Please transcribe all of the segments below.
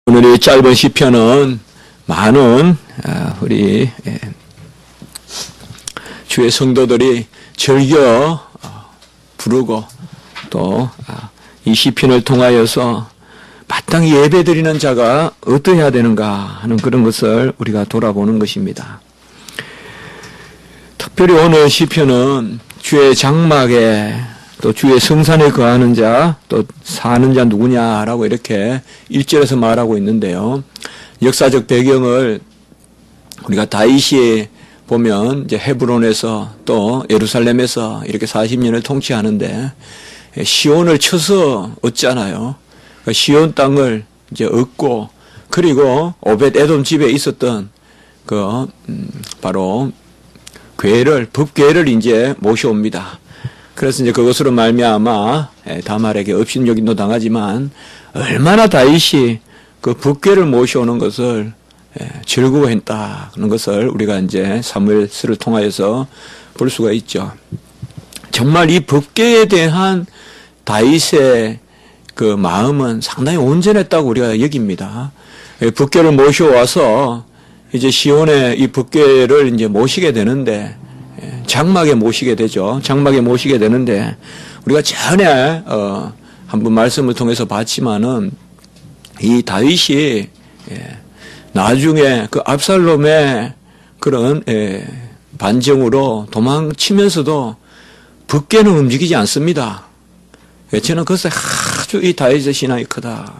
오늘의 짧은 시편은 많은 우리 주의 성도들이 즐겨 부르고 또 이 시편을 통하여서 마땅히 예배드리는 자가 어떠해야 되는가 하는 그런 것을 우리가 돌아보는 것입니다. 특별히 오늘 시편은 주의 장막에 또 주의 성산에 거하는 자, 또 사는 자 누구냐라고 이렇게 1절에서 말하고 있는데요. 역사적 배경을 우리가 다윗이 보면 이제 헤브론에서 또 예루살렘에서 이렇게 40년을 통치하는데 시온을 쳐서 얻잖아요. 시온 땅을 이제 얻고 그리고 오벳 에돔 집에 있었던 바로 법궤를 이제 모셔옵니다. 그래서 이제 그것으로 말미암아 다말에게 업신여김도 당하지만 얼마나 다윗이 그 법궤를 모셔오는 것을 즐거워했다 하는 것을 우리가 이제 사무엘서를 통하여서 볼 수가 있죠. 정말 이 법궤에 대한 다윗의 그 마음은 상당히 온전했다고 우리가 여깁니다. 법궤를 모셔와서 이제 시온에 이 법궤를 이제 모시게 되는데 장막에 모시게 되죠. 장막에 모시게 되는데 우리가 전에 한번 말씀을 통해서 봤지만은 이 다윗이 나중에 그 압살롬의 그런 반정으로 도망치면서도 법궤는 움직이지 않습니다. 저는 그것에 아주 이 다윗의 신앙이 크다.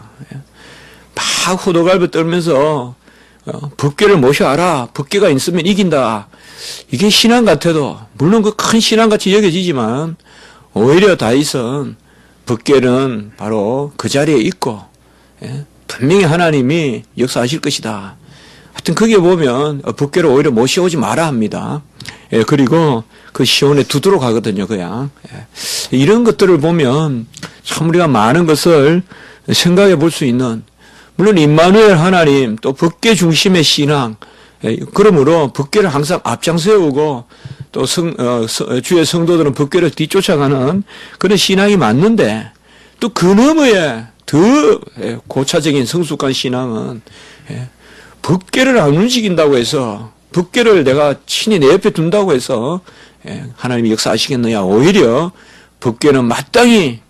막 호들갑을 떨면서 법궤를 모셔와라. 법궤가 있으면 이긴다. 이게 신앙 같아도 물론 그 큰 신앙같이 여겨지지만 오히려 다윗은 법궤는 바로 그 자리에 있고 분명히 하나님이 역사하실 것이다. 하여튼 거기에 보면 법궤를 오히려 모셔오지 마라 합니다. 그리고 그 시온에 두도록 하거든요. 그냥 이런 것들을 보면 참 우리가 많은 것을 생각해 볼 수 있는, 물론 임마누엘 하나님 또 법궤 중심의 신앙, 그러므로 법궤를 항상 앞장 세우고 또 주의 성도들은 법궤를 뒤쫓아가는 그런 신앙이 맞는데, 또 그 너머에 더 고차적인 성숙한 신앙은 법궤를 안 움직인다고 해서, 법궤를 내가 친히 내 옆에 둔다고 해서 하나님이 역사하시겠느냐. 오히려 법궤는 마땅히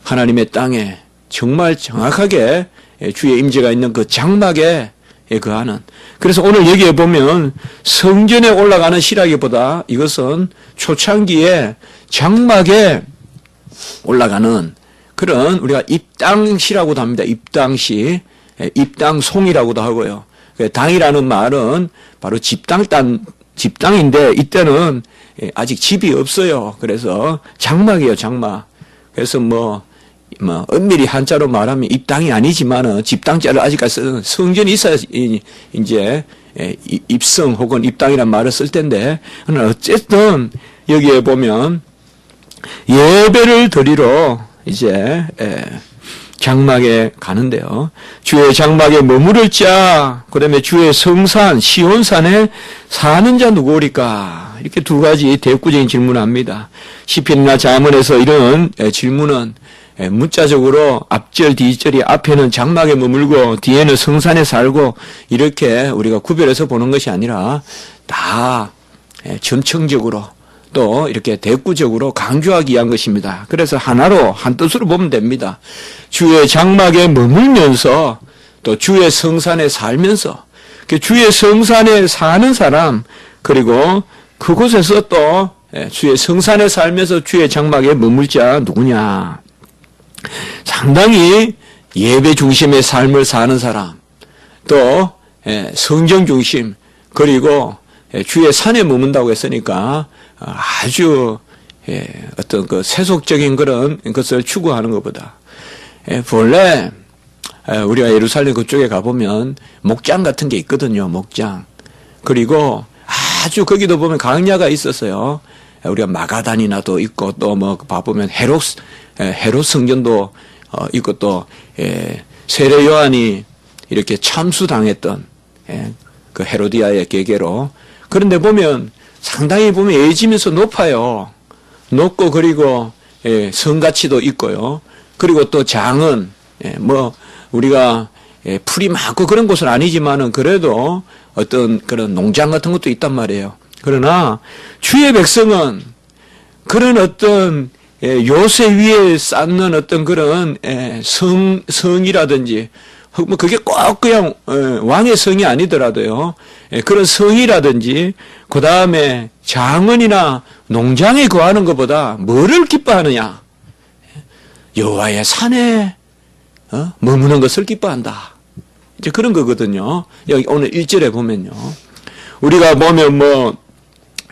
하나님의 땅에 정말 정확하게 주의 임재가 있는 그 장막에 거하는. 그래서 오늘 여기에 보면 성전에 올라가는 시라기보다 이것은 초창기에 장막에 올라가는 그런 우리가 입당시라고도 합니다. 입당시, 입당송이라고도 하고요. 당이라는 말은 바로 집당인데 이때는 아직 집이 없어요. 그래서 장막이에요, 장막. 그래서 엄밀히 한자로 말하면 입당이 아니지만은 집당자를 아직까지 쓰는 성전이 있어야 이제 입성 혹은 입당이라는 말을 쓸 텐데, 어쨌든 여기에 보면 예배를 드리러 이제 장막에 가는데요. 주의 장막에 머무를 자, 그 다음에 주의 성산 시온산에 사는 자 누구리까? 이렇게 두 가지 대구적인 질문을 합니다. 시편이나 잠언에서 이런 질문은 문자적으로 앞절 뒤절이 앞에는 장막에 머물고 뒤에는 성산에 살고 이렇게 우리가 구별해서 보는 것이 아니라 다 전청적으로 또 이렇게 대구적으로 강조하기 위한 것입니다. 그래서 하나로 한 뜻으로 보면 됩니다. 주의 장막에 머물면서 또 주의 성산에 살면서, 주의 성산에 사는 사람, 그리고 그곳에서 또 주의 성산에 살면서 주의 장막에 머물 자 누구냐. 상당히 예배 중심의 삶을 사는 사람, 또 성경 중심, 그리고 주의 산에 머문다고 했으니까 아주 어떤 그 세속적인 그런 것을 추구하는 것보다, 본래 우리가 예루살렘 그쪽에 가보면 목장 같은 게 있거든요. 목장. 그리고 아주 거기도 보면 강야가 있었어요. 우리가 마가단이나도 있고 또 봐보면 헤롯 성전도 있고 또 세례 요한이 이렇게 참수당했던 그 헤로디아의 계계로. 그런데 보면 상당히 보면 예지면서 높아요. 높고 그리고 성가치도 있고요. 그리고 또 장은 우리가 풀이 많고 그런 곳은 아니지만은 그래도 어떤 그런 농장 같은 것도 있단 말이에요. 그러나 주의 백성은 그런 어떤 요새 위에 쌓는 어떤 그런 성이라든지 뭐 그게 꼭 그냥 왕의 성이 아니더라도요. 그런 성이라든지 그 다음에 장원이나 농장에 거하는 것보다 뭐를 기뻐하느냐? 여호와의 산에 머무는 것을 기뻐한다. 이제 그런 거거든요. 여기 오늘 1절에 보면요. 우리가 보면 뭐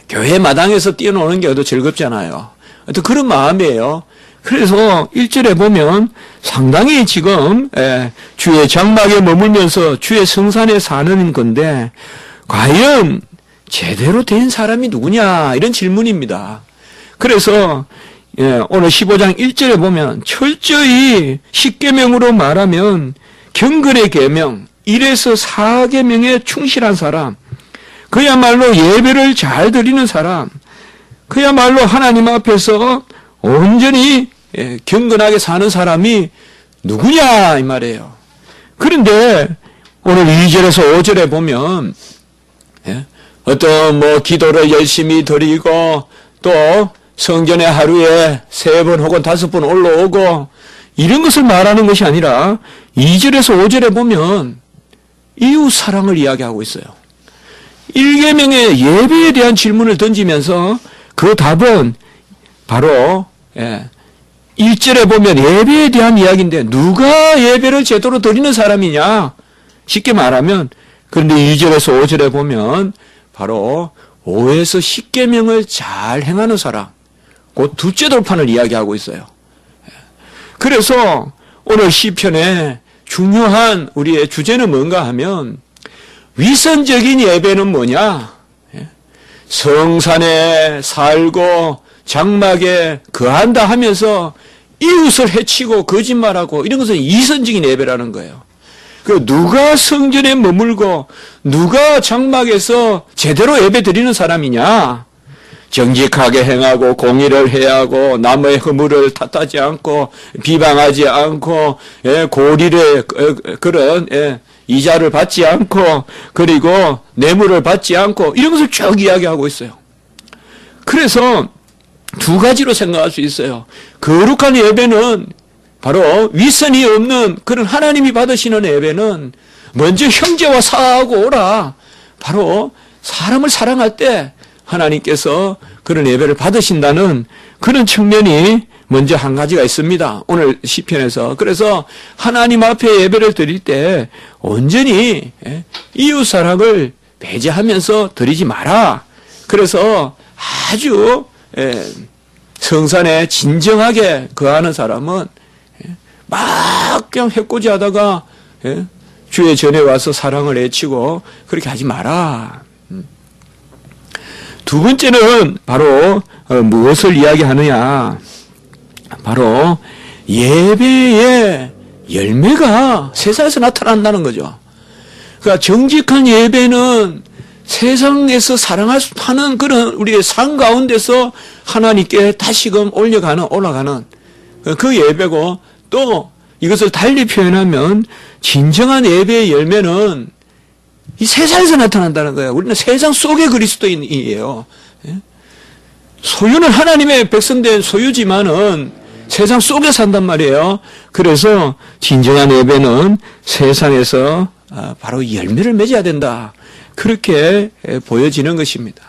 교회 마당에서 뛰어노는 게 더 즐겁잖아요. 또 그런 마음이에요. 그래서 1절에 보면 상당히 지금 주의 장막에 머물면서 주의 성산에 사는 건데 과연 제대로 된 사람이 누구냐 이런 질문입니다. 그래서 오늘 15장 1절에 보면 철저히 십계명으로 말하면 경건의 계명 1에서 4계명에 충실한 사람, 그야말로 예배를 잘 드리는 사람, 그야말로 하나님 앞에서 온전히 경건하게 사는 사람이 누구냐 이 말이에요. 그런데 오늘 2절에서 5절에 보면 어떤 뭐 기도를 열심히 드리고 또 성전에 하루에 3번 혹은 5번 올라오고 이런 것을 말하는 것이 아니라 2절에서 5절에 보면 이웃 사랑을 이야기하고 있어요. 1계명의 예배에 대한 질문을 던지면서 그 답은 바로 1절에 보면 예배에 대한 이야기인데 누가 예배를 제대로 드리는 사람이냐? 쉽게 말하면 그런데 2절에서 5절에 보면 바로 5에서 10계명을 잘 행하는 사람, 그 둘째 돌판을 이야기하고 있어요. 그래서 오늘 시편의 중요한 우리의 주제는 뭔가 하면 위선적인 예배는 뭐냐? 성산에 살고 장막에 거한다 하면서 이웃을 해치고 거짓말하고 이런 것은 이선적인 예배라는 거예요. 그 누가 성전에 머물고 누가 장막에서 제대로 예배 드리는 사람이냐? 정직하게 행하고 공의를 해야 하고 남의 허물을 탓하지 않고 비방하지 않고 고리를 그런 이자를 받지 않고 그리고 뇌물을 받지 않고 이런 것을 쭉 이야기하고 있어요. 그래서 두 가지로 생각할 수 있어요. 거룩한 예배는 바로 윗선이 없는 그런 하나님이 받으시는 예배는 먼저 형제와 사하고 오라. 바로 사람을 사랑할 때 하나님께서 그런 예배를 받으신다는 그런 측면이 먼저 한 가지가 있습니다. 오늘 시편에서. 그래서 하나님 앞에 예배를 드릴 때 온전히 이웃 사랑을 배제하면서 드리지 마라. 그래서 아주 성산에 진정하게 거하는 사람은 막 그냥 해코지 하다가 주의 전에 와서 사랑을 외치고 그렇게 하지 마라. 두 번째는 바로 무엇을 이야기하느냐. 바로 예배의 열매가 세상에서 나타난다는 거죠. 그러니까 정직한 예배는 세상에서 사랑할 수 하는 그런 우리의 삶 가운데서 하나님께 다시금 올라가는 그 예배고, 또 이것을 달리 표현하면 진정한 예배의 열매는 이 세상에서 나타난다는 거예요. 우리는 세상 속의 그리스도인이에요. 소유는 하나님의 백성된 소유지만은 세상 속에 산단 말이에요. 그래서 진정한 예배는 세상에서 바로 열매를 맺어야 된다. 그렇게 보여지는 것입니다.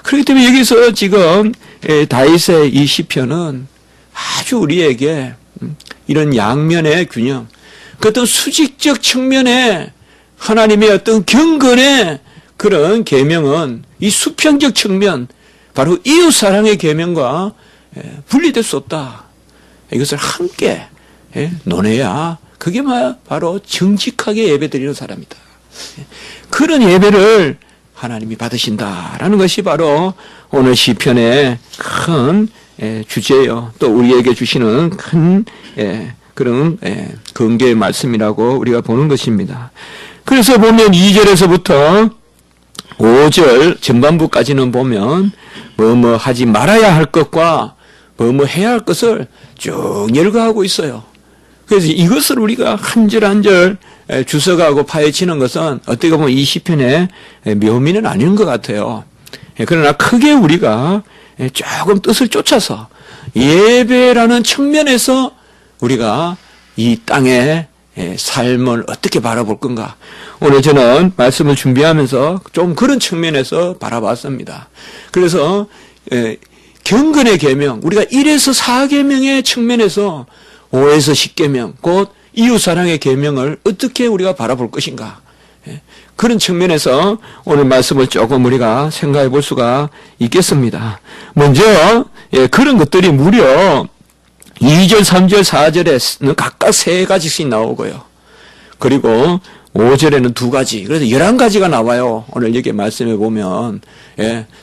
그렇기 때문에 여기서 지금 다윗의 이 시편은 아주 우리에게 이런 양면의 균형, 그 어떤 수직적 측면에 하나님의 어떤 경건의 그런 계명은 이 수평적 측면, 바로 이웃 사랑의 계명과 분리될 수 없다. 이것을 함께 논해야 그게 바로 정직하게 예배드리는 사람이다. 그런 예배를 하나님이 받으신다라는 것이 바로 오늘 시편의 큰 주제요. 또 우리에게 주시는 큰 그런 근개의 말씀이라고 우리가 보는 것입니다. 그래서 보면 2절에서부터 5절 전반부까지는 보면 뭐뭐 하지 말아야 할 것과 뭐뭐 해야 할 것을 쭉 열거하고 있어요. 그래서 이것을 우리가 한 절 한 절 주석하고 파헤치는 것은 어떻게 보면 이 시편의 묘미는 아닌 것 같아요. 그러나 크게 우리가 조금 뜻을 쫓아서 예배라는 측면에서 우리가 이 땅의 삶을 어떻게 바라볼 건가. 오늘 저는 말씀을 준비하면서 좀 그런 측면에서 바라봤습니다. 그래서 경건의 계명, 우리가 1에서 4계명의 측면에서 5에서 10계명, 곧 이웃사랑의 계명을 어떻게 우리가 바라볼 것인가. 그런 측면에서 오늘 말씀을 조금 우리가 생각해 볼 수가 있겠습니다. 먼저 그런 것들이 무려 2절, 3절, 4절에는 각각 3가지씩 나오고요. 그리고 5절에는 2가지, 그래서 11가지가 나와요. 오늘 여기 말씀해 보면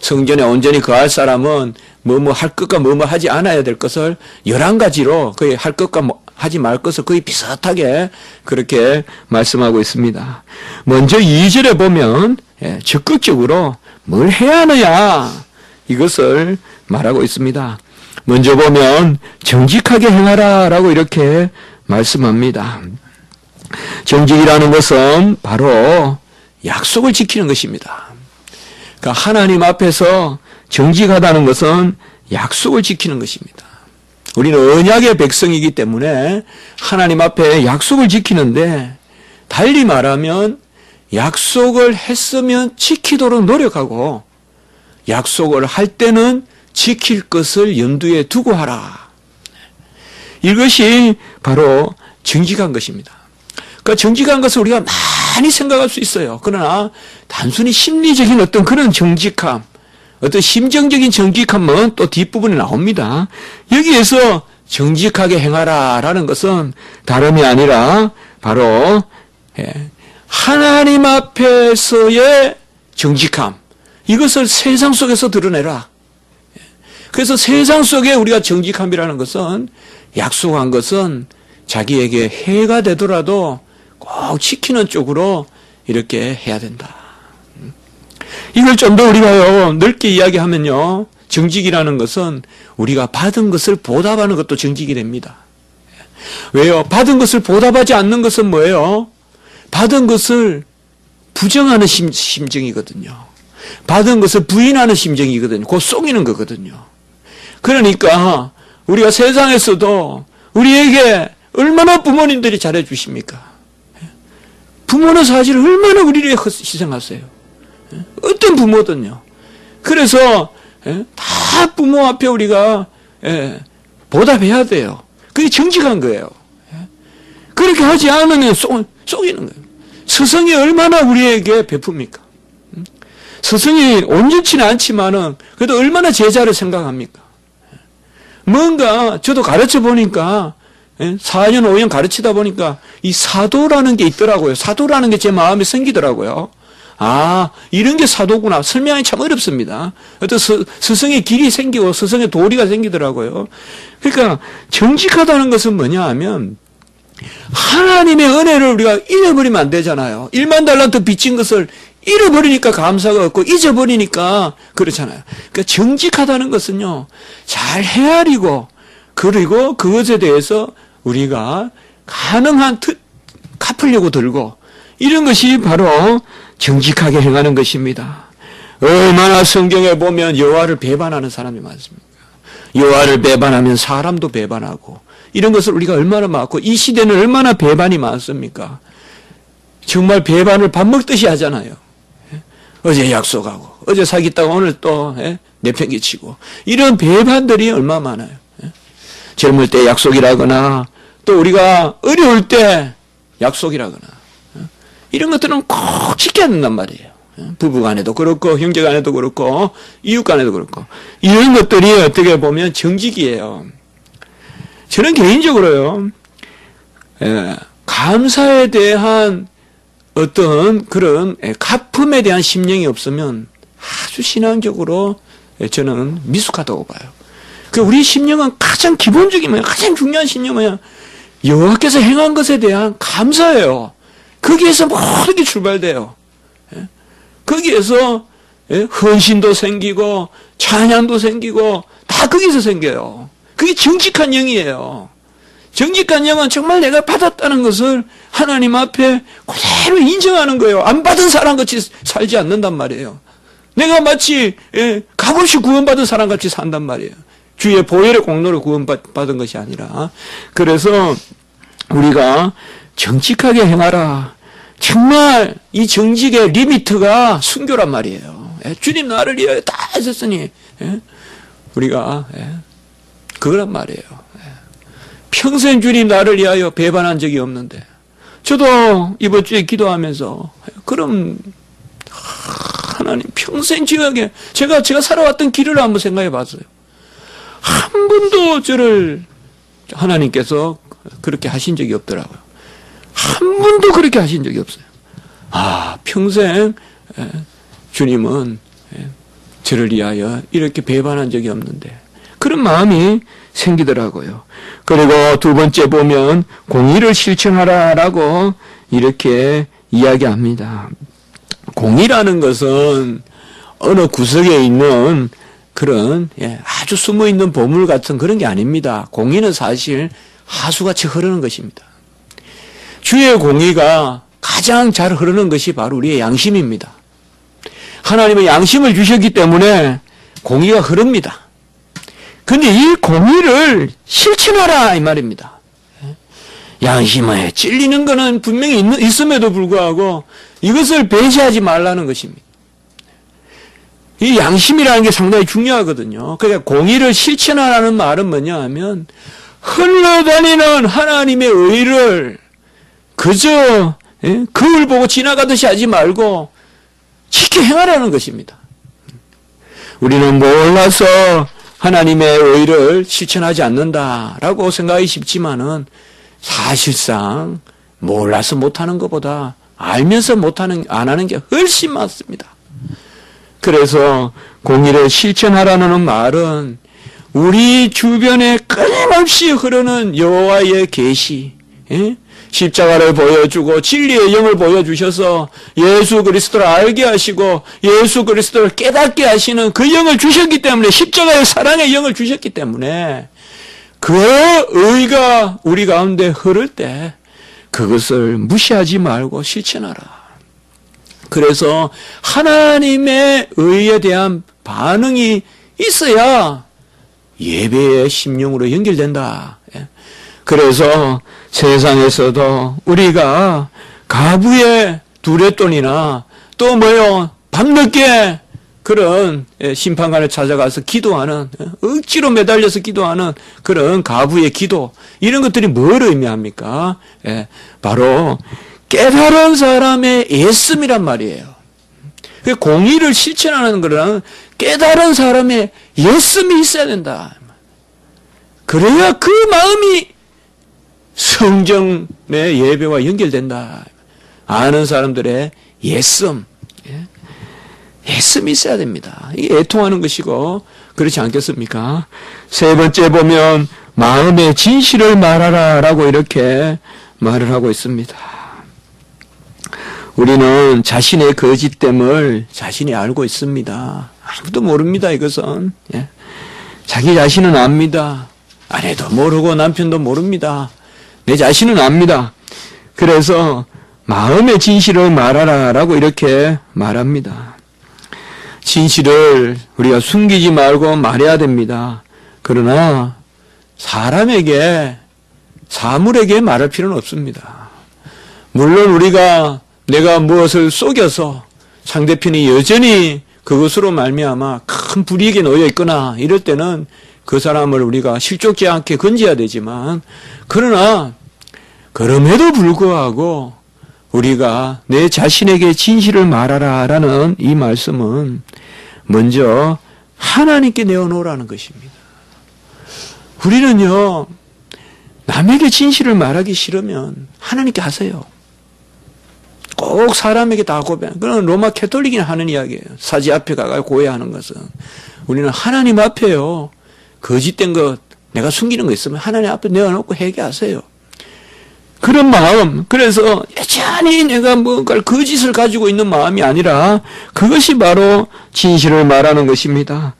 성전에 온전히 거할 사람은 뭐뭐 할 것과 뭐뭐 하지 않아야 될 것을 11가지로 거의 할 것과 하지 말 것을 거의 비슷하게 그렇게 말씀하고 있습니다. 먼저 2절에 보면 적극적으로 뭘 해야 하느냐 이것을 말하고 있습니다. 먼저 보면 정직하게 행하라 라고 이렇게 말씀합니다. 정직이라는 것은 바로 약속을 지키는 것입니다. 그러니까 하나님 앞에서 정직하다는 것은 약속을 지키는 것입니다. 우리는 언약의 백성이기 때문에 하나님 앞에 약속을 지키는데 달리 말하면 약속을 했으면 지키도록 노력하고 약속을 할 때는 지킬 것을 염두에 두고 하라. 이것이 바로 정직한 것입니다. 그러니까 정직한 것을 우리가 많이 생각할 수 있어요. 그러나 단순히 심리적인 어떤 그런 정직함, 어떤 심정적인 정직함은 또 뒷부분에 나옵니다. 여기에서 정직하게 행하라라는 것은 다름이 아니라 바로 하나님 앞에서의 정직함, 이것을 세상 속에서 드러내라. 그래서 세상 속에 우리가 정직함이라는 것은 약속한 것은 자기에게 해가 되더라도 꼭 지키는 쪽으로 이렇게 해야 된다. 이걸 좀 더 우리가요 넓게 이야기하면요, 정직이라는 것은 우리가 받은 것을 보답하는 것도 정직이 됩니다. 왜요? 받은 것을 보답하지 않는 것은 뭐예요? 받은 것을 부정하는 심정이거든요. 받은 것을 부인하는 심정이거든요. 곧 속이는 거거든요. 그러니까 우리가 세상에서도 우리에게 얼마나 부모님들이 잘해 주십니까? 부모는 사실 얼마나 우리를 희생하세요. 어떤 부모든요. 그래서 다 부모 앞에 우리가 보답해야 돼요. 그게 정직한 거예요. 그렇게 하지 않으면 속이는 거예요. 스승이 얼마나 우리에게 베풉니까? 스승이 온전치는 않지만은 그래도 얼마나 제자를 생각합니까? 뭔가 저도 가르쳐 보니까 4년 5년 가르치다 보니까 이 사도라는 게 있더라고요. 사도라는 게 제 마음에 생기더라고요. 아, 이런 게 사도구나. 설명이 참 어렵습니다. 어떤 스승의 길이 생기고 스승의 도리가 생기더라고요. 그러니까 정직하다는 것은 뭐냐 하면 하나님의 은혜를 우리가 잃어버리면 안 되잖아요. 1만 달란트 빚진 것을 잃어버리니까 감사가 없고 잊어버리니까 그렇잖아요. 그러니까 정직하다는 것은요, 잘 헤아리고 그리고 그것에 대해서 우리가 가능한 갚으려고 들고 이런 것이 바로 정직하게 행하는 것입니다. 얼마나 성경에 보면 여호와를 배반하는 사람이 많습니까? 여호와를 배반하면 사람도 배반하고 이런 것을 우리가 얼마나 많고 이 시대는 얼마나 배반이 많습니까? 정말 배반을 밥 먹듯이 하잖아요. 어제 약속하고 어제 사귀다가 오늘 또 내팽개치고 이런 배반들이 얼마나 많아요. 젊을 때 약속이라거나 또 우리가 어려울 때 약속이라거나 이런 것들은 꼭 지켜야 된단 말이에요. 부부간에도 그렇고 형제간에도 그렇고 이웃간에도 그렇고 이런 것들이 어떻게 보면 정직이에요. 저는 개인적으로요, 감사에 대한 어떤 그런 갚음에 대한 심령이 없으면 아주 신앙적으로 저는 미숙하다고 봐요. 그 우리 심령은 가장 기본적인 뭐야, 가장 중요한 심령은 뭐야, 여호와께서 행한 것에 대한 감사예요. 거기에서 모든 게 출발돼요. 거기에서 헌신도 생기고 찬양도 생기고 다 거기서 생겨요. 그게 정직한 영이에요. 정직한 영은 정말 내가 받았다는 것을 하나님 앞에 그대로 인정하는 거예요. 안 받은 사람같이 살지 않는단 말이에요. 내가 마치 값없이 구원받은 사람같이 산단 말이에요. 주의 보혈의 공로로 구원받은 것이 아니라. 그래서 우리가 정직하게 행하라. 정말 이 정직의 리미트가 순교란 말이에요. 주님 나를 위하여 다 하셨으니 우리가 그거란 말이에요. 평생 주님 나를 위하여 배반한 적이 없는데 저도 이번 주에 기도하면서 그럼 하나님 평생 지하게 제가 살아왔던 길을 한번 생각해 봤어요. 한 번도 저를 하나님께서 그렇게 하신 적이 없더라고요. 한 번도 그렇게 하신 적이 없어요. 평생 주님은 저를 위하여 이렇게 배반한 적이 없는데 그런 마음이 생기더라고요. 그리고 두 번째 보면 공의를 실천하라라고 이렇게 이야기합니다. 공의라는 것은 어느 구석에 있는 그런 아주 숨어있는 보물 같은 그런 게 아닙니다. 공의는 사실 하수같이 흐르는 것입니다. 주의 공의가 가장 잘 흐르는 것이 바로 우리의 양심입니다. 하나님은 양심을 주셨기 때문에 공의가 흐릅니다. 근데 이 공의를 실천하라 이 말입니다. 양심에 찔리는 것은 분명히 있음에도 불구하고 이것을 배제하지 말라는 것입니다. 이 양심이라는 게 상당히 중요하거든요. 그러니까 공의를 실천하라는 말은 뭐냐 하면 흘러다니는 하나님의 의를 그저 그을 보고 지나가듯이 하지 말고 지켜 행하라는 것입니다. 우리는 몰라서 하나님의 의를 실천하지 않는다라고 생각하기 쉽지만은 사실상 몰라서 못하는 것보다 알면서 안 하는 게 훨씬 많습니다. 그래서 공의를 실천하라는 말은 우리 주변에 끊임없이 흐르는 여호와의 계시, 십자가를 보여주고 진리의 영을 보여주셔서 예수 그리스도를 알게 하시고 예수 그리스도를 깨닫게 하시는 그 영을 주셨기 때문에 십자가의 사랑의 영을 주셨기 때문에 그 의가 우리 가운데 흐를 때 그것을 무시하지 말고 실천하라. 그래서 하나님의 의에 대한 반응이 있어야 예배의 심령으로 연결된다. 그래서 세상에서도 우리가 가부의 두레돈이나 또 밤늦게 그런 심판관을 찾아가서 기도하는 억지로 매달려서 기도하는 그런 가부의 기도 이런 것들이 뭘 의미합니까? 바로 깨달은 사람의 예씀이란 말이에요. 공의를 실천하는 거는 깨달은 사람의 예씀이 있어야 된다. 그래야 그 마음이 성정의 예배와 연결된다. 아는 사람들의 예씀이 있어야 됩니다. 이게 애통하는 것이고 그렇지 않겠습니까? 세 번째 보면 마음의 진실을 말하라라고 이렇게 말을 하고 있습니다. 우리는 자신의 거짓됨을 자신이 알고 있습니다. 아무도 모릅니다. 이것은 자기 자신은 압니다. 아내도 모르고 남편도 모릅니다. 내 자신은 압니다. 그래서 마음의 진실을 말하라라고 이렇게 말합니다. 진실을 우리가 숨기지 말고 말해야 됩니다. 그러나 사람에게 사물에게 말할 필요는 없습니다. 물론 우리가 내가 무엇을 속여서 상대편이 여전히 그것으로 말미암아 큰 불이익에 놓여 있거나 이럴 때는 그 사람을 우리가 실족지 않게 건져야 되지만 그러나 그럼에도 불구하고 우리가 내 자신에게 진실을 말하라라는 이 말씀은 먼저 하나님께 내어놓으라는 것입니다. 우리는요 남에게 진실을 말하기 싫으면 하나님께 하세요. 꼭 사람에게 다 고백. 그건 로마 캐톨릭이 하는 이야기예요. 사지 앞에 가서 고해하는 것은. 우리는 하나님 앞에요. 거짓된 것, 내가 숨기는 거 있으면 하나님 앞에 내어놓고 회개하세요. 그런 마음, 그래서 여전히 내가 뭔가를 거짓을 가지고 있는 마음이 아니라 그것이 바로 진실을 말하는 것입니다.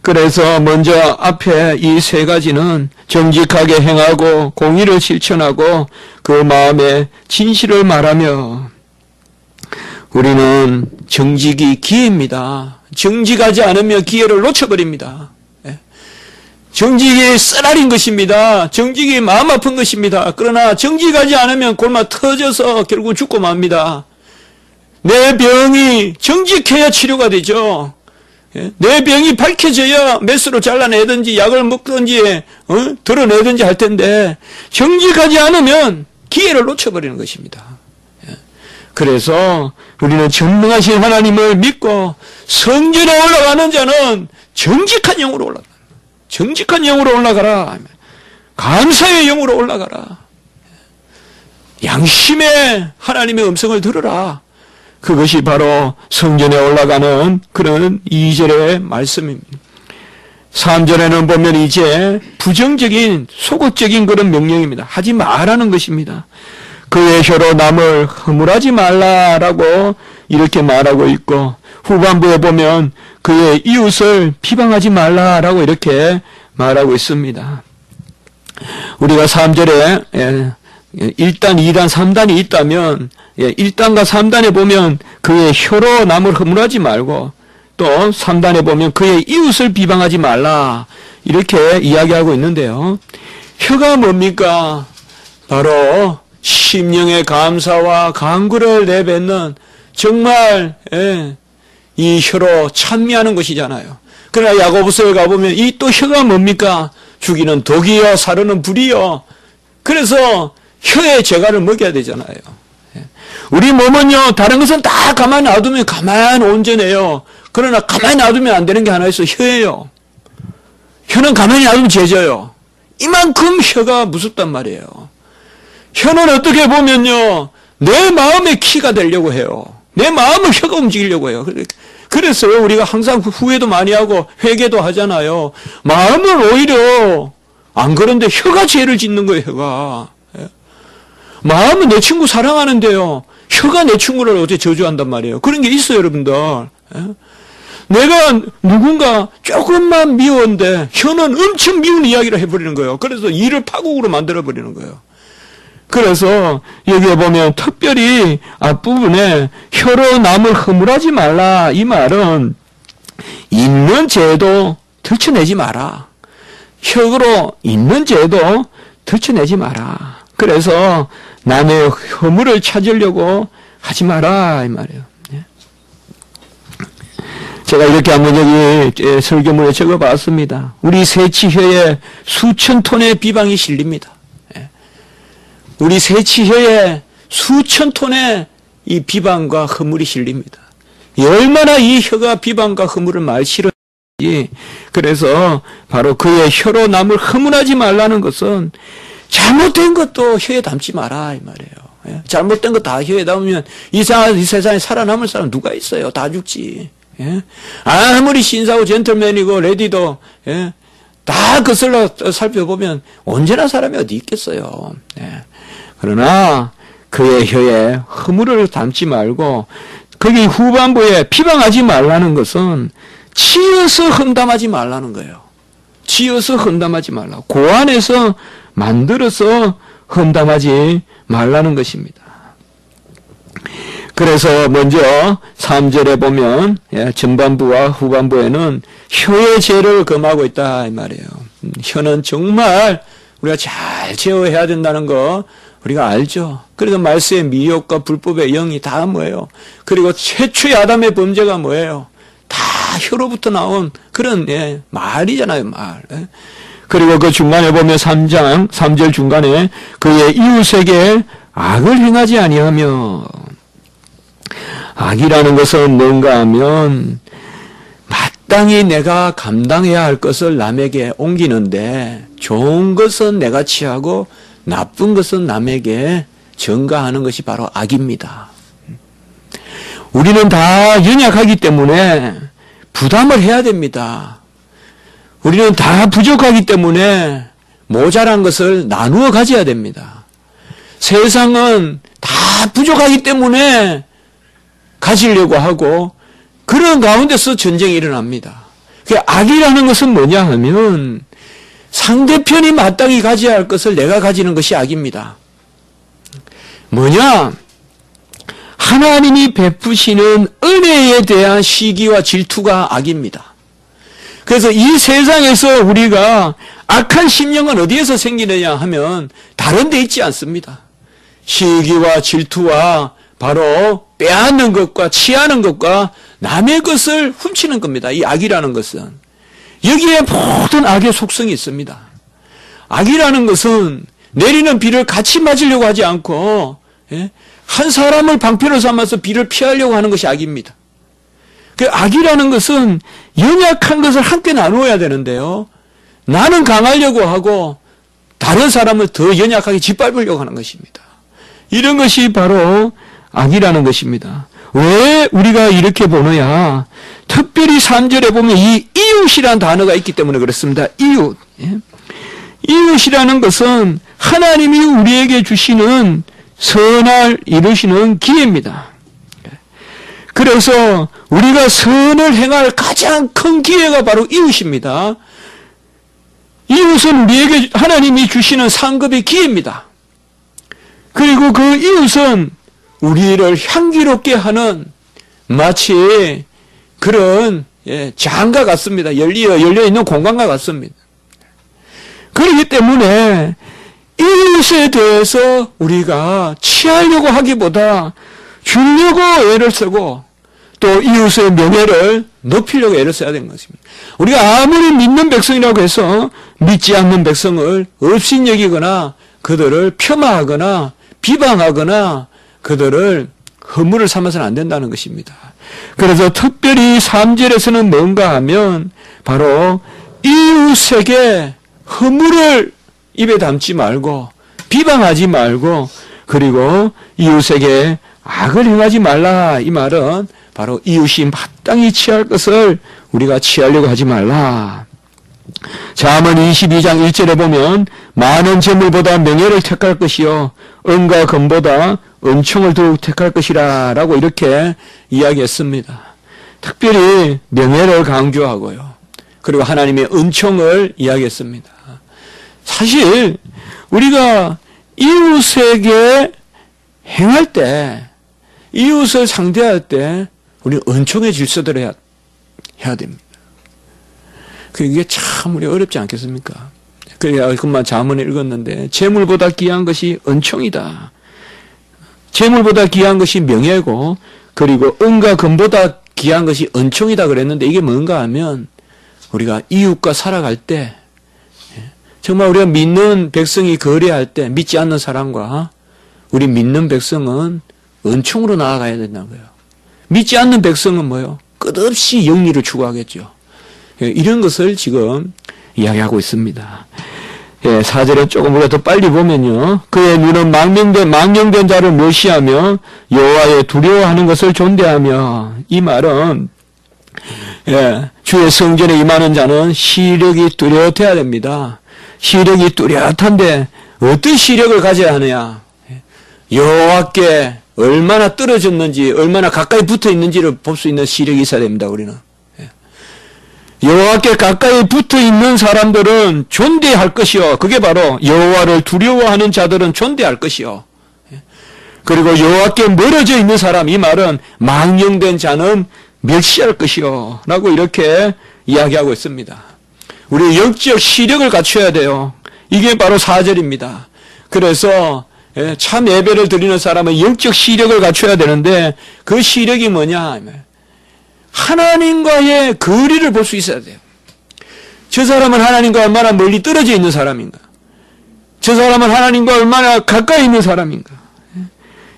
그래서 먼저 앞에 이 세 가지는 정직하게 행하고 공의를 실천하고 그 마음에 진실을 말하며, 우리는 정직이 기회입니다. 정직하지 않으면 기회를 놓쳐버립니다. 정직이 쓰라린 것입니다. 정직이 마음 아픈 것입니다. 그러나 정직하지 않으면 골마 터져서 결국 죽고 맙니다. 내 병이 정직해야 치료가 되죠. 내 병이 밝혀져야 메스로 잘라내든지 약을 먹든지 드러내든지 할 텐데, 정직하지 않으면 기회를 놓쳐버리는 것입니다. 그래서 우리는 전능하신 하나님을 믿고 성전에 올라가는 자는 정직한 영으로 올라가. 정직한 영으로 올라가라. 감사의 영으로 올라가라. 양심의 하나님의 음성을 들으라. 그것이 바로 성전에 올라가는 그런 2절의 말씀입니다. 3절에는 보면 이제 부정적인 소극적인 그런 명령입니다. 하지 말라는 것입니다. 그의 혀로 남을 허물하지 말라라고 이렇게 말하고 있고, 후반부에 보면 그의 이웃을 비방하지 말라라고 이렇게 말하고 있습니다. 우리가 3절에 1단, 2단, 3단이 있다면 1단과 3단에 보면 그의 혀로 남을 허물하지 말고, 또 3단에 보면 그의 이웃을 비방하지 말라 이렇게 이야기하고 있는데요. 혀가 뭡니까? 바로 심령의 감사와 간구를 내뱉는, 정말 이 혀로 찬미하는 것이잖아요. 그러나 야고보서에 가보면 이 또 혀가 뭡니까? 죽이는 독이요 사르는 불이요. 그래서 혀에 재갈을 먹여야 되잖아요. 우리 몸은요, 다른 것은 다 가만히 놔두면 가만히 온전해요. 그러나 가만히 놔두면 안 되는 게 하나 있어. 혀예요. 혀는 가만히 놔두면 죄져요. 이만큼 혀가 무섭단 말이에요. 혀는 어떻게 보면요, 내 마음의 키가 되려고 해요. 내 마음을 혀가 움직이려고 해요. 그래서 우리가 항상 후회도 많이 하고 회개도 하잖아요. 마음을 오히려 안 그런데 혀가 죄를 짓는 거예요. 혀가. 마음은 내 친구 사랑하는데요, 혀가 내 친구를 어떻게 저주한단 말이에요. 그런 게 있어요, 여러분들. 내가 누군가 조금만 미웠는데 혀는 엄청 미운 이야기를 해버리는 거예요. 그래서 일을 파국으로 만들어버리는 거예요. 그래서 여기에 보면 특별히 앞부분에 혀로 남을 허물하지 말라, 이 말은 있는 죄도 들춰내지 마라. 혀로 있는 죄도 들춰내지 마라. 그래서 남의 허물을 찾으려고 하지 마라, 이 말이에요. 제가 이렇게 한번 여기 설교문에 적어봤습니다. 우리 새치혀에 수천 톤의 비방이 실립니다. 우리 새치혀에 수천 톤의 이 비방과 허물이 실립니다. 얼마나 이 혀가 비방과 허물을 말 싫어하는지. 그래서 바로 그의 혀로 남을 허물하지 말라는 것은 잘못된 것도 혀에 담지 마라, 이 말이에요. 잘못된 거 다 혀에 담으면 이 세상에 살아남을 사람 누가 있어요? 다 죽지. 아무리 신사고 젠틀맨이고 레디도 다 거슬러 살펴보면 언제나 사람이 어디 있겠어요. 그러나 그의 혀에 허물을 담지 말고, 거기 후반부에 비방하지 말라는 것은 치어서 험담하지 말라는 거예요. 치어서 험담하지 말라. 고안해서 만들어서 험담하지 말라는 것입니다. 그래서 먼저 3절에 보면 전반부와 후반부에는 혀의 죄를 금하고 있다, 이 말이에요. 혀는 정말 우리가 잘 제어해야 된다는 거 우리가 알죠. 그래서 말세의 미혹과 불법의 영이 다 뭐예요? 그리고 최초의 아담의 범죄가 뭐예요? 다 혀로부터 나온 그런 말이잖아요, 말. 그리고 그 중간에 보면 3장 3절 중간에 그의 이웃에게 악을 행하지 아니하며, 악이라는 것은 뭔가 하면 마땅히 내가 감당해야 할 것을 남에게 옮기는데, 좋은 것은 내가 취하고 나쁜 것은 남에게 전가하는 것이 바로 악입니다. 우리는 다 연약하기 때문에 부담을 해야 됩니다. 우리는 다 부족하기 때문에 모자란 것을 나누어 가져야 됩니다. 세상은 다 부족하기 때문에 가지려고 하고, 그런 가운데서 전쟁이 일어납니다. 악이라는 것은 뭐냐 하면 상대편이 마땅히 가져야 할 것을 내가 가지는 것이 악입니다. 뭐냐? 하나님이 베푸시는 은혜에 대한 시기와 질투가 악입니다. 그래서 이 세상에서 우리가 악한 심령은 어디에서 생기느냐 하면 다른 데 있지 않습니다. 시기와 질투와 바로 빼앗는 것과 취하는 것과 남의 것을 훔치는 겁니다. 이 악이라는 것은. 여기에 모든 악의 속성이 있습니다. 악이라는 것은 내리는 비를 같이 맞으려고 하지 않고 한 사람을 방패로 삼아서 비를 피하려고 하는 것이 악입니다. 그 악이라는 것은 연약한 것을 함께 나누어야 되는데요. 나는 강하려고 하고 다른 사람을 더 연약하게 짓밟으려고 하는 것입니다. 이런 것이 바로 악이라는 것입니다. 왜 우리가 이렇게 보느냐? 특별히 3절에 보면 이 이웃이라는 단어가 있기 때문에 그렇습니다. 이웃. 이웃이라는 것은 하나님이 우리에게 주시는 선을 이루시는 기회입니다. 그래서 우리가 선을 행할 가장 큰 기회가 바로 이웃입니다. 이웃은 우리에게 하나님이 주시는 상급의 기회입니다. 그리고 그 이웃은 우리를 향기롭게 하는 마치 그런 장과 같습니다. 열려있는 공간과 같습니다. 그렇기 때문에 이웃에 대해서 우리가 취하려고 하기보다 주려고 애를 쓰고 또 이웃의 명예를 높이려고 애를 써야 되는 것입니다. 우리가 아무리 믿는 백성이라고 해서 믿지 않는 백성을 업신여기거나 그들을 폄하하거나 비방하거나 그들을 허물을 삼아서는 안 된다는 것입니다. 그래서 특별히 3절에서는 뭔가 하면 바로 이웃에게 허물을 입에 담지 말고 비방하지 말고 그리고 이웃에게 악을 행하지 말라. 이 말은 바로 이웃이 마땅히 취할 것을 우리가 취하려고 하지 말라. 잠언 22장 1절에 보면 많은 재물보다 명예를 택할 것이요 은과 금보다 은총을 더욱 택할 것이라 라고 이렇게 이야기했습니다. 특별히 명예를 강조하고요. 그리고 하나님의 은총을 이야기했습니다. 사실 우리가 이웃에게 행할 때 이웃을 상대할 때 우리는 은총의 질서대로 해야 됩니다. 그게 참 우리 어렵지 않겠습니까? 그래야 그만 잠언을 읽었는데 재물보다 귀한 것이 은총이다. 재물보다 귀한 것이 명예고 그리고 은과 금보다 귀한 것이 은총이다 그랬는데 이게 뭔가 하면 우리가 이웃과 살아갈 때 정말 우리가 믿는 백성이 거래할 때 믿지 않는 사람과 우리 믿는 백성은 은총으로 나아가야 된다고요. 믿지 않는 백성은 뭐요? 끝없이 영리를 추구하겠죠. 이런 것을 지금 이야기하고 있습니다. 4절에 조금 우리가 더 빨리 보면요. 그의 눈은 망령된 자를 멸시하며 여호와의 두려워하는 것을 존대하며 이 말은 주의 성전에 임하는 자는 시력이 뚜렷해야 됩니다. 시력이 뚜렷한데 어떤 시력을 가져야 하느냐? 여호와께 얼마나 떨어졌는지 얼마나 가까이 붙어 있는지를 볼 수 있는 시력이 있어야 됩니다. 우리는 여호와께 가까이 붙어 있는 사람들은 존대할 것이요. 그게 바로 여호와를 두려워하는 자들은 존대할 것이요. 그리고 여호와께 멀어져 있는 사람, 이 말은 망령된 자는 멸시할 것이요. 라고 이렇게 이야기하고 있습니다. 우리 영적 시력을 갖춰야 돼요. 이게 바로 4절입니다. 그래서 참 예배를 드리는 사람은 영적 시력을 갖춰야 되는데 그 시력이 뭐냐? 하나님과의 거리를 볼 수 있어야 돼요. 저 사람은 하나님과 얼마나 멀리 떨어져 있는 사람인가? 저 사람은 하나님과 얼마나 가까이 있는 사람인가?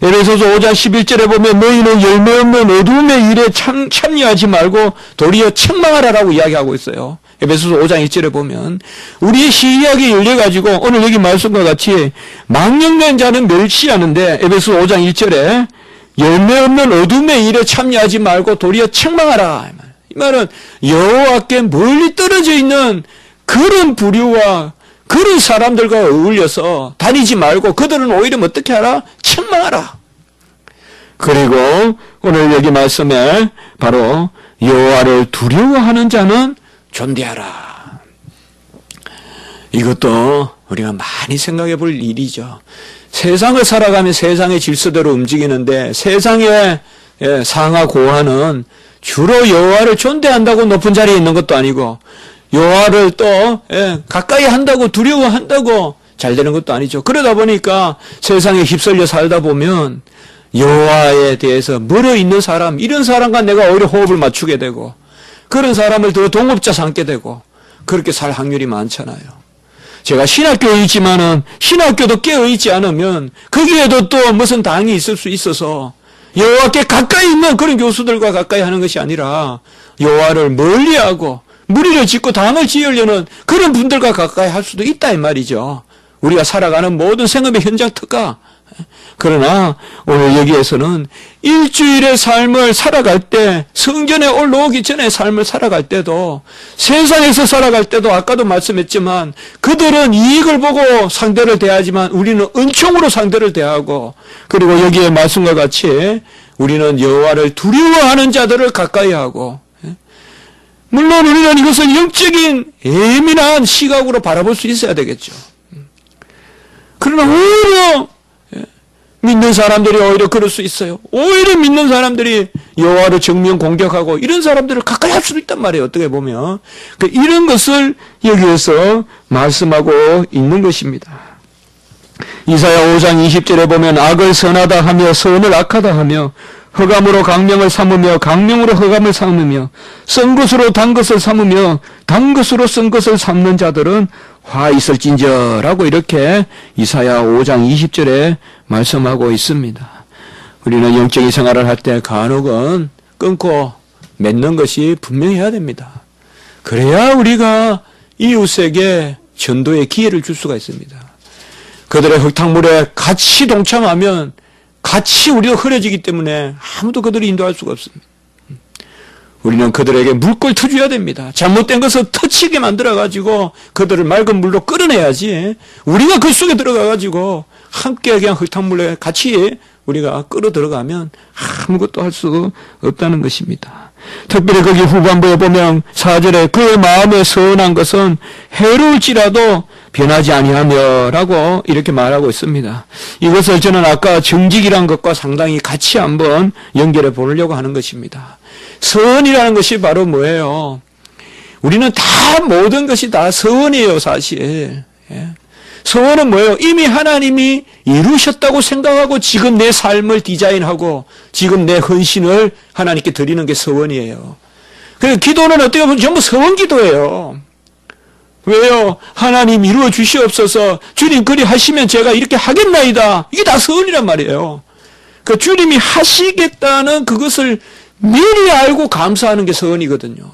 에베소서 5장 11절에 보면 너희는 열매 없는 어둠의 일에 참여하지 말고 도리어 책망하라라고 이야기하고 있어요. 에베소서 5장 1절에 보면 우리의 시력이 열려가지고 오늘 여기 말씀과 같이 망령된 자는 멸시하는데 에베소서 5장 1절에 열매 없는 어둠의 일에 참여하지 말고 도리어 책망하라. 이 말은 여호와께 멀리 떨어져 있는 그런 부류와 그런 사람들과 어울려서 다니지 말고 그들은 오히려 어떻게 하라? 책망하라. 그리고 오늘 여기 말씀에 바로 여호와를 두려워하는 자는 존대하라. 이것도 우리가 많이 생각해 볼 일이죠. 세상을 살아가며 세상의 질서대로 움직이는데 세상의 상하 고하는 주로 여호와를 존대한다고 높은 자리에 있는 것도 아니고 여호와를 또 가까이 한다고 두려워한다고 잘 되는 것도 아니죠. 그러다 보니까 세상에 휩쓸려 살다 보면 여호와에 대해서 멀어 있는 사람, 이런 사람과 내가 오히려 호흡을 맞추게 되고 그런 사람을 더 동업자 삼게 되고 그렇게 살 확률이 많잖아요. 제가 신학교에 있지만은 신학교도 깨어있지 않으면 거기에도 또 무슨 당이 있을 수 있어서 여호와께 가까이 있는 그런 교수들과 가까이 하는 것이 아니라 여호와를 멀리하고 무리를 짓고 당을 지으려는 그런 분들과 가까이 할 수도 있다 이 말이죠. 우리가 살아가는 모든 생업의 현장 특가. 그러나 오늘 여기에서는 일주일의 삶을 살아갈 때, 성전에 올라오기 전에 삶을 살아갈 때도, 세상에서 살아갈 때도 아까도 말씀했지만 그들은 이익을 보고 상대를 대하지만 우리는 은총으로 상대를 대하고, 그리고 여기에 말씀과 같이 우리는 여호와를 두려워하는 자들을 가까이 하고, 물론 우리는 이것을 영적인 예민한 시각으로 바라볼 수 있어야 되겠죠. 그러나 오히려 믿는 사람들이 오히려 그럴 수 있어요. 오히려 믿는 사람들이 여호와를 정면 공격하고 이런 사람들을 가까이 할 수도 있단 말이에요. 어떻게 보면 이런 것을 여기에서 말씀하고 있는 것입니다. 이사야 5장 20절에 보면 악을 선하다 하며 선을 악하다 하며 흑암으로 강명을 삼으며 강명으로 흑암을 삼으며 쓴 것으로 단 것을 삼으며 단 것으로 쓴 것을 삼는 자들은 화 있을진저라고 이렇게 이사야 5장 20절에 말씀하고 있습니다. 우리는 영적인 생활을 할 때 간혹은 끊고 맺는 것이 분명해야 됩니다. 그래야 우리가 이웃에게 전도의 기회를 줄 수가 있습니다. 그들의 흙탕물에 같이 동참하면 같이 우리가 흐려지기 때문에 아무도 그들을 인도할 수가 없습니다. 우리는 그들에게 물걸 터줘야 됩니다. 잘못된 것을 터치게 만들어가지고 그들을 맑은 물로 끌어내야지 우리가 그 속에 들어가가지고 함께 그냥 흙탕물에 같이 우리가 끌어 들어가면 아무것도 할 수 없다는 것입니다. 특별히 거기 후반부에 보면 4절에 그의 마음에 선한 것은 해로울지라도 변하지 아니하며 라고 이렇게 말하고 있습니다. 이것을 저는 아까 정직이란 것과 상당히 같이 한번 연결해 보려고 하는 것입니다. 선이라는 것이 바로 뭐예요? 우리는 다 모든 것이 다 선이에요, 사실. 선은 뭐예요? 이미 하나님이 이루셨다고 생각하고 지금 내 삶을 디자인하고 지금 내 헌신을 하나님께 드리는 게 서원이에요. 그래서 기도는 어떻게 보면 전부 서원 기도예요. 왜요? 하나님 이루어 주시옵소서. 주님 그리 하시면 제가 이렇게 하겠나이다. 이게 다 서원이란 말이에요. 그 주님이 하시겠다는 그것을 미리 알고 감사하는 게 서원이거든요.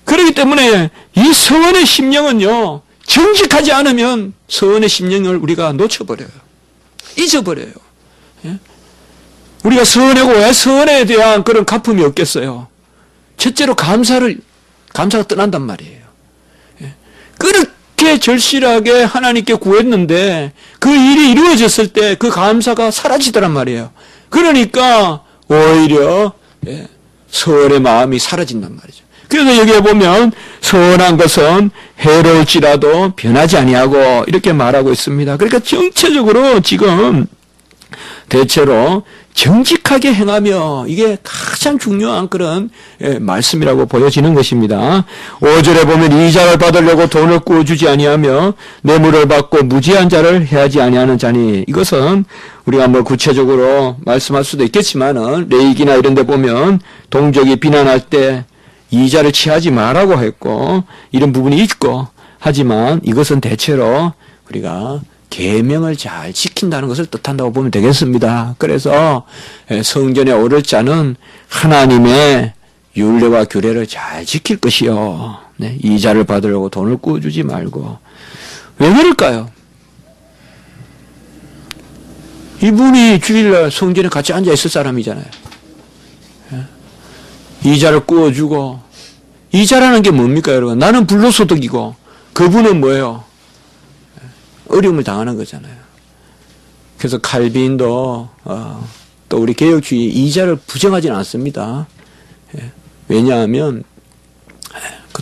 그렇기 때문에 이 서원의 심령은요, 정직하지 않으면 서원의 심령을 우리가 놓쳐버려요. 잊어버려요. 우리가 서원하고 왜 서원에 대한 그런 가품이 없겠어요? 첫째로 감사가 떠난단 말이에요. 그렇게 절실하게 하나님께 구했는데 그 일이 이루어졌을 때 그 감사가 사라지더란 말이에요. 그러니까 오히려 서원의 마음이 사라진단 말이죠. 그래서 여기에 보면 선한 것은 해로울지라도 변하지 아니하고 이렇게 말하고 있습니다. 그러니까 전체적으로 지금 대체로 정직하게 행하며 이게 가장 중요한 그런 말씀이라고 보여지는 것입니다. 5절에 보면 이자를 받으려고 돈을 꾸어주지 아니하며 뇌물을 받고 무지한 자를 해하지 아니하는 자니, 이것은 우리가 뭐 구체적으로 말씀할 수도 있겠지만은 레위기나 이런 데 보면 동족이 비난할 때 이자를 취하지 말라고 했고 이런 부분이 있고, 하지만 이것은 대체로 우리가 계명을 잘 지킨다는 것을 뜻한다고 보면 되겠습니다. 그래서 성전에 오를 자는 하나님의 율례와 규례를 잘 지킬 것이요, 이자를 받으려고 돈을 꾸어주지 말고. 왜 그럴까요? 이분이 주일날 성전에 같이 앉아 있을 사람이잖아요. 이자를 꾸어주고, 이자라는 게 뭡니까 여러분? 나는 불로소득이고 그분은 뭐예요? 어려움을 당하는 거잖아요. 그래서 칼빈도 또 우리 개혁주의 이자를 부정하지는 않습니다. 왜냐하면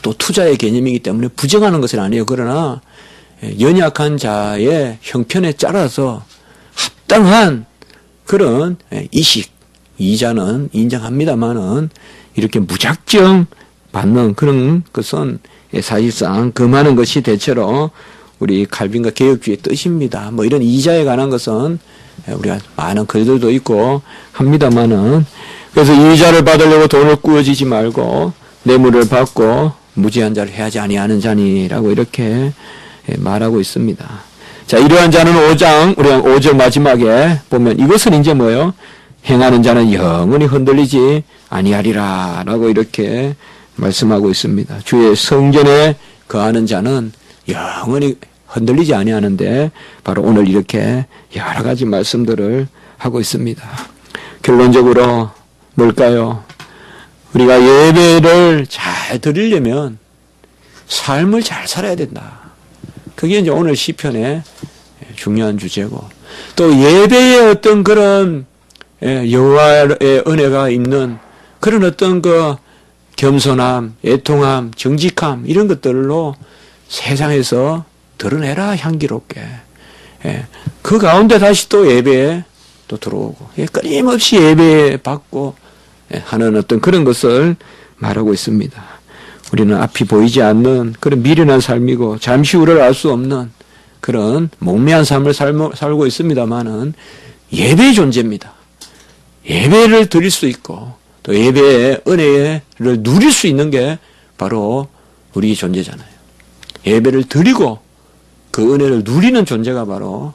또 투자의 개념이기 때문에 부정하는 것은 아니에요. 그러나 연약한 자의 형편에 따라서 합당한 그런 이식, 이자는 인정합니다만은 이렇게 무작정 받는 그런 것은 사실상 금하는 것이 대체로 우리 칼빈과 개혁주의 뜻입니다. 뭐 이런 이자에 관한 것은 우리가 많은 글들도 있고 합니다만은 그래서 이자를 받으려고 돈을 꾸어지지 말고 뇌물을 받고 무지한 자를 해하지 아니하는 자니라고 이렇게 말하고 있습니다. 자, 이러한 자는 5장, 우리가 5절 마지막에 보면 이것은 이제 뭐예요? 행하는 자는 영원히 흔들리지 아니하리라 라고 이렇게 말씀하고 있습니다. 주의 성전에 거하는 자는 영원히 흔들리지 아니하는데 바로 오늘 이렇게 여러 가지 말씀들을 하고 있습니다. 결론적으로 뭘까요? 우리가 예배를 잘 드리려면 삶을 잘 살아야 된다. 그게 이제 오늘 시편의 중요한 주제고 또 예배의 어떤 그런 여호와의 은혜가 있는 그런 어떤 그 겸손함, 애통함, 정직함 이런 것들로 세상에서 드러내라 향기롭게. 그 가운데 다시 또 예배에 또 들어오고 끊임없이 예배 받고 하는 어떤 그런 것을 말하고 있습니다. 우리는 앞이 보이지 않는 그런 미련한 삶이고 잠시 후를 알 수 없는 그런 목매한 삶을 살고 있습니다만은 예배의 존재입니다. 예배를 드릴 수 있고 또 예배의 은혜를 누릴 수 있는 게 바로 우리 존재잖아요. 예배를 드리고 그 은혜를 누리는 존재가 바로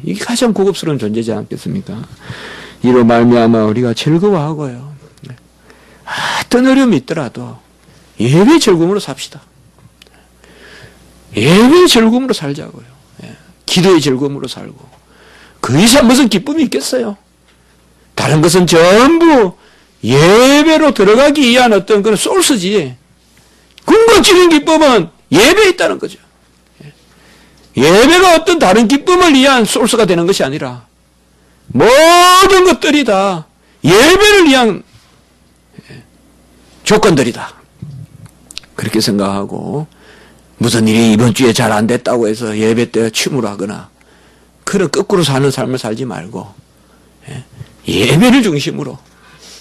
이게 가장 고급스러운 존재지 않겠습니까? 이로 말미암아 우리가 즐거워하고요. 어떤 어려움이 있더라도 예배의 즐거움으로 삽시다. 예배의 즐거움으로 살자고요. 기도의 즐거움으로 살고 그 이상 무슨 기쁨이 있겠어요? 다른 것은 전부 예배로 들어가기 위한 어떤 그런 소스지. 궁극적인 기쁨은 예배에 있다는 거죠. 예배가 어떤 다른 기쁨을 위한 소스가 되는 것이 아니라 모든 것들이 다 예배를 위한 조건들이다. 그렇게 생각하고 무슨 일이 이번 주에 잘 안 됐다고 해서 예배 때 침울하거나 그런 거꾸로 사는 삶을 살지 말고 예배를 중심으로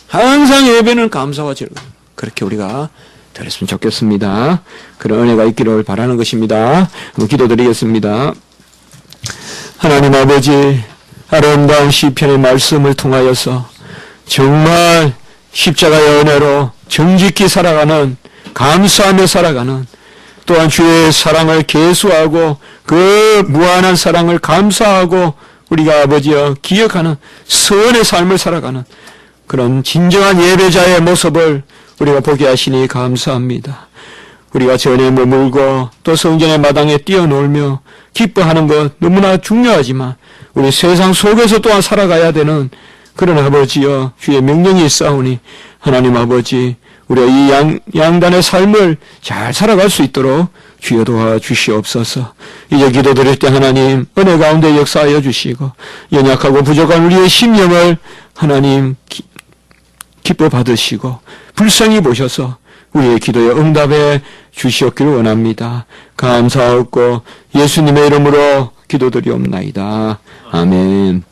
항상 예배는 감사와 즐거움 그렇게 우리가 드렸으면 좋겠습니다. 그런 은혜가 있기를 바라는 것입니다. 한번 기도드리겠습니다. 하나님 아버지 아름다운 시편의 말씀을 통하여서 정말 십자가의 은혜로 정직히 살아가는 감사하며 살아가는 또한 주의 사랑을 계수하고 그 무한한 사랑을 감사하고 우리가 아버지여 기억하는 선의 삶을 살아가는 그런 진정한 예배자의 모습을 우리가 보게 하시니 감사합니다. 우리가 전에 머물고 또 성전의 마당에 뛰어놀며 기뻐하는 것 너무나 중요하지만 우리 세상 속에서 또한 살아가야 되는 그런 아버지여 주의 명령이 있사오니 하나님 아버지 우리가 이 양단의 삶을 잘 살아갈 수 있도록 주여 도와주시옵소서. 이제 기도드릴 때 하나님 은혜 가운데 역사하여 주시고 연약하고 부족한 우리의 심령을 하나님 기뻐 받으시고 불쌍히 보셔서 우리의 기도에 응답해 주시옵기를 원합니다. 감사하고 예수님의 이름으로 기도드리옵나이다. 아멘.